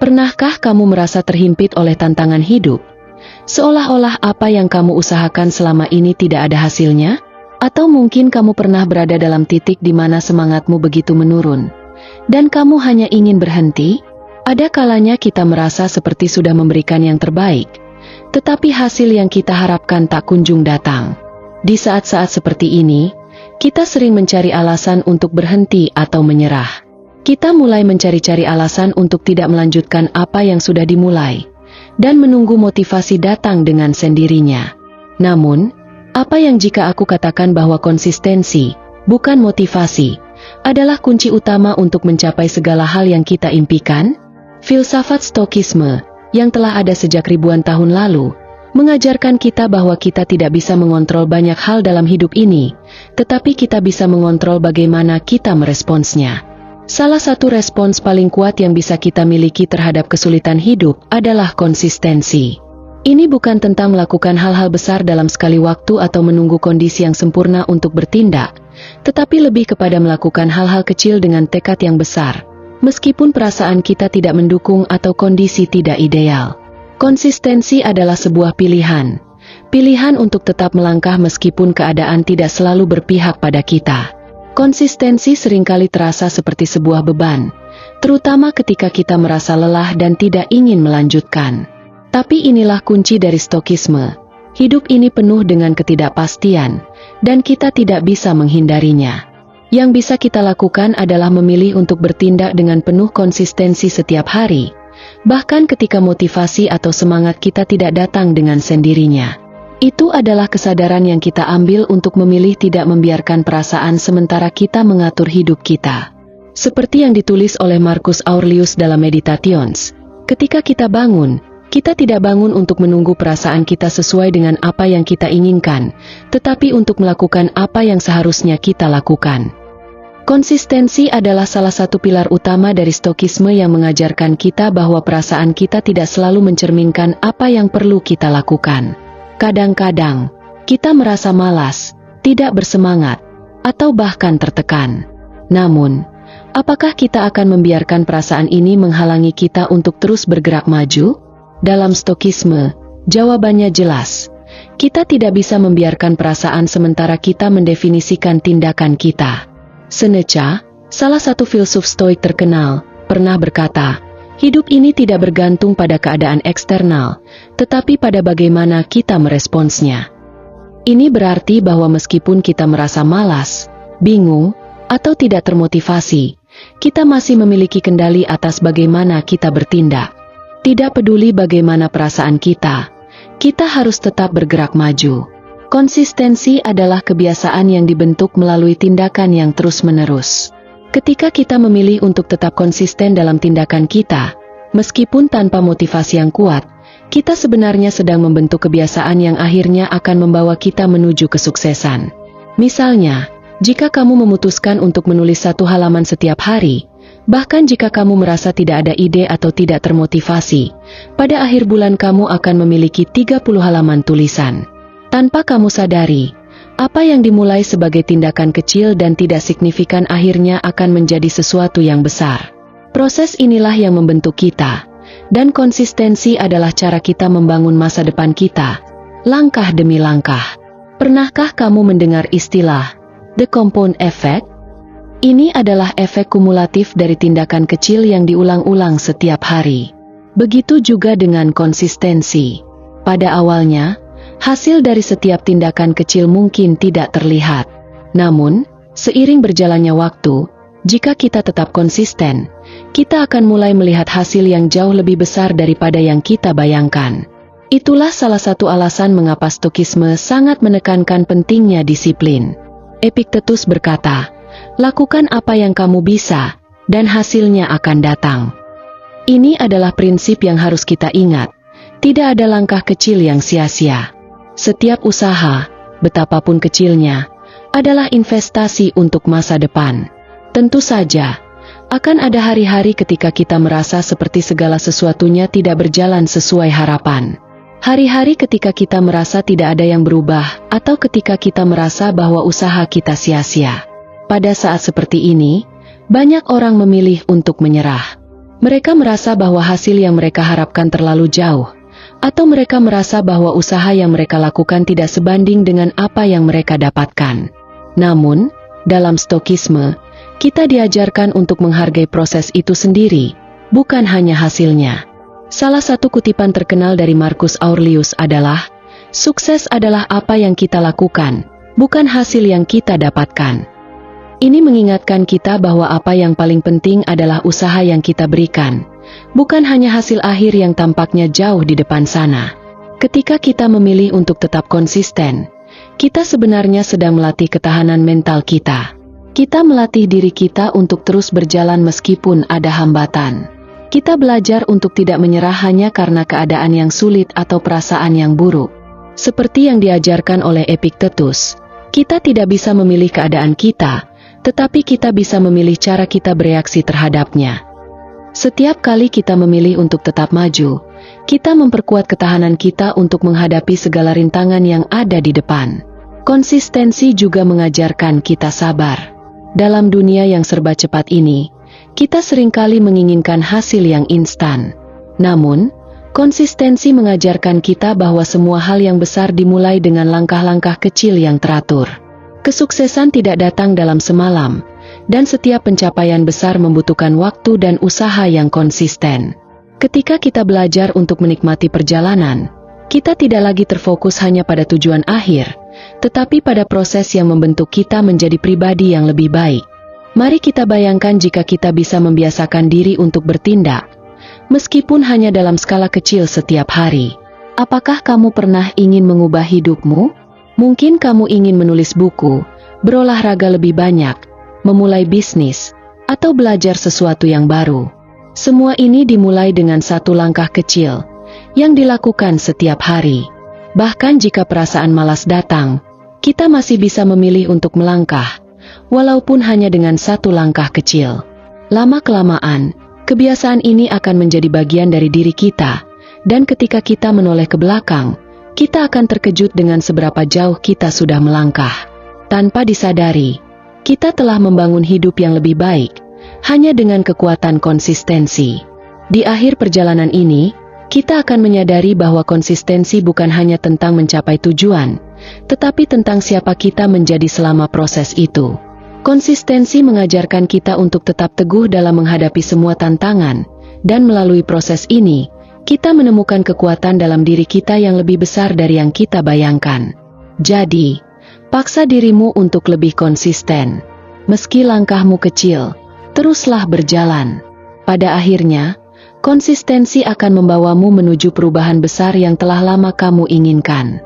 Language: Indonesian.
Pernahkah kamu merasa terhimpit oleh tantangan hidup? Seolah-olah apa yang kamu usahakan selama ini tidak ada hasilnya? Atau mungkin kamu pernah berada dalam titik di mana semangatmu begitu menurun, dan kamu hanya ingin berhenti? Ada kalanya kita merasa seperti sudah memberikan yang terbaik, tetapi hasil yang kita harapkan tak kunjung datang. Di saat-saat seperti ini, kita sering mencari alasan untuk berhenti atau menyerah. Kita mulai mencari-cari alasan untuk tidak melanjutkan apa yang sudah dimulai, dan menunggu motivasi datang dengan sendirinya. Namun, apa yang jika aku katakan bahwa konsistensi, bukan motivasi, adalah kunci utama untuk mencapai segala hal yang kita impikan? Filsafat Stokisme, yang telah ada sejak ribuan tahun lalu, mengajarkan kita bahwa kita tidak bisa mengontrol banyak hal dalam hidup ini, tetapi kita bisa mengontrol bagaimana kita meresponsnya. Salah satu respons paling kuat yang bisa kita miliki terhadap kesulitan hidup adalah konsistensi. Ini bukan tentang melakukan hal-hal besar dalam sekali waktu atau menunggu kondisi yang sempurna untuk bertindak, tetapi lebih kepada melakukan hal-hal kecil dengan tekad yang besar, meskipun perasaan kita tidak mendukung atau kondisi tidak ideal. Konsistensi adalah sebuah pilihan. Pilihan untuk tetap melangkah meskipun keadaan tidak selalu berpihak pada kita. Konsistensi seringkali terasa seperti sebuah beban, terutama ketika kita merasa lelah dan tidak ingin melanjutkan. Tapi inilah kunci dari Stokisme. Hidup ini penuh dengan ketidakpastian, dan kita tidak bisa menghindarinya. Yang bisa kita lakukan adalah memilih untuk bertindak dengan penuh konsistensi setiap hari, bahkan ketika motivasi atau semangat kita tidak datang dengan sendirinya. Itu adalah kesadaran yang kita ambil untuk memilih tidak membiarkan perasaan sementara kita mengatur hidup kita. Seperti yang ditulis oleh Marcus Aurelius dalam Meditations, ketika kita bangun, kita tidak bangun untuk menunggu perasaan kita sesuai dengan apa yang kita inginkan, tetapi untuk melakukan apa yang seharusnya kita lakukan. Konsistensi adalah salah satu pilar utama dari Stokisme yang mengajarkan kita bahwa perasaan kita tidak selalu mencerminkan apa yang perlu kita lakukan. Kadang-kadang, kita merasa malas, tidak bersemangat, atau bahkan tertekan. Namun, apakah kita akan membiarkan perasaan ini menghalangi kita untuk terus bergerak maju? Dalam Stokisme, jawabannya jelas. Kita tidak bisa membiarkan perasaan sementara kita mendefinisikan tindakan kita. Seneca, salah satu filsuf Stoik terkenal, pernah berkata, hidup ini tidak bergantung pada keadaan eksternal, tetapi pada bagaimana kita meresponsnya. Ini berarti bahwa meskipun kita merasa malas, bingung, atau tidak termotivasi, kita masih memiliki kendali atas bagaimana kita bertindak. Tidak peduli bagaimana perasaan kita harus tetap bergerak maju. Konsistensi adalah kebiasaan yang dibentuk melalui tindakan yang terus-menerus. Ketika kita memilih untuk tetap konsisten dalam tindakan kita, meskipun tanpa motivasi yang kuat, kita sebenarnya sedang membentuk kebiasaan yang akhirnya akan membawa kita menuju kesuksesan. Misalnya, jika kamu memutuskan untuk menulis 1 halaman setiap hari, bahkan jika kamu merasa tidak ada ide atau tidak termotivasi, pada akhir bulan kamu akan memiliki 30 halaman tulisan. Tanpa kamu sadari, apa yang dimulai sebagai tindakan kecil dan tidak signifikan akhirnya akan menjadi sesuatu yang besar. Proses inilah yang membentuk kita, dan konsistensi adalah cara kita membangun masa depan kita, langkah demi langkah. Pernahkah kamu mendengar istilah The Compound Effect? Ini adalah efek kumulatif dari tindakan kecil yang diulang-ulang setiap hari. Begitu juga dengan konsistensi. Pada awalnya, hasil dari setiap tindakan kecil mungkin tidak terlihat. Namun, seiring berjalannya waktu, jika kita tetap konsisten, kita akan mulai melihat hasil yang jauh lebih besar daripada yang kita bayangkan. Itulah salah satu alasan mengapa Stokisme sangat menekankan pentingnya disiplin. Epictetus berkata, lakukan apa yang kamu bisa, dan hasilnya akan datang. Ini adalah prinsip yang harus kita ingat. Tidak ada langkah kecil yang sia-sia. Setiap usaha, betapapun kecilnya, adalah investasi untuk masa depan. Tentu saja, akan ada hari-hari ketika kita merasa seperti segala sesuatunya tidak berjalan sesuai harapan. Hari-hari ketika kita merasa tidak ada yang berubah, atau ketika kita merasa bahwa usaha kita sia-sia. Pada saat seperti ini, banyak orang memilih untuk menyerah. Mereka merasa bahwa hasil yang mereka harapkan terlalu jauh, atau mereka merasa bahwa usaha yang mereka lakukan tidak sebanding dengan apa yang mereka dapatkan. Namun, dalam Stokisme, kita diajarkan untuk menghargai proses itu sendiri, bukan hanya hasilnya. Salah satu kutipan terkenal dari Marcus Aurelius adalah, "Sukses adalah apa yang kita lakukan, bukan hasil yang kita dapatkan." Ini mengingatkan kita bahwa apa yang paling penting adalah usaha yang kita berikan, bukan hanya hasil akhir yang tampaknya jauh di depan sana. Ketika kita memilih untuk tetap konsisten, kita sebenarnya sedang melatih ketahanan mental kita. Kita melatih diri kita untuk terus berjalan meskipun ada hambatan. Kita belajar untuk tidak menyerah hanya karena keadaan yang sulit atau perasaan yang buruk. Seperti yang diajarkan oleh Epictetus, kita tidak bisa memilih keadaan kita, tetapi kita bisa memilih cara kita bereaksi terhadapnya. Setiap kali kita memilih untuk tetap maju, kita memperkuat ketahanan kita untuk menghadapi segala rintangan yang ada di depan. Konsistensi juga mengajarkan kita sabar. Dalam dunia yang serba cepat ini, kita seringkali menginginkan hasil yang instan. Namun, konsistensi mengajarkan kita bahwa semua hal yang besar dimulai dengan langkah-langkah kecil yang teratur. Kesuksesan tidak datang dalam semalam, dan setiap pencapaian besar membutuhkan waktu dan usaha yang konsisten. Ketika kita belajar untuk menikmati perjalanan, kita tidak lagi terfokus hanya pada tujuan akhir, tetapi pada proses yang membentuk kita menjadi pribadi yang lebih baik. Mari kita bayangkan jika kita bisa membiasakan diri untuk bertindak, meskipun hanya dalam skala kecil setiap hari. Apakah kamu pernah ingin mengubah hidupmu? Mungkin kamu ingin menulis buku, berolahraga lebih banyak, memulai bisnis, atau belajar sesuatu yang baru. Semua ini dimulai dengan satu langkah kecil, yang dilakukan setiap hari. Bahkan jika perasaan malas datang, kita masih bisa memilih untuk melangkah, walaupun hanya dengan satu langkah kecil. Lama-kelamaan, kebiasaan ini akan menjadi bagian dari diri kita, dan ketika kita menoleh ke belakang, kita akan terkejut dengan seberapa jauh kita sudah melangkah. Tanpa disadari, kita telah membangun hidup yang lebih baik, hanya dengan kekuatan konsistensi. Di akhir perjalanan ini, kita akan menyadari bahwa konsistensi bukan hanya tentang mencapai tujuan, tetapi tentang siapa kita menjadi selama proses itu. Konsistensi mengajarkan kita untuk tetap teguh dalam menghadapi semua tantangan, dan melalui proses ini, kita menemukan kekuatan dalam diri kita yang lebih besar dari yang kita bayangkan. Jadi, paksa dirimu untuk lebih konsisten. Meski langkahmu kecil, teruslah berjalan. Pada akhirnya, konsistensi akan membawamu menuju perubahan besar yang telah lama kamu inginkan.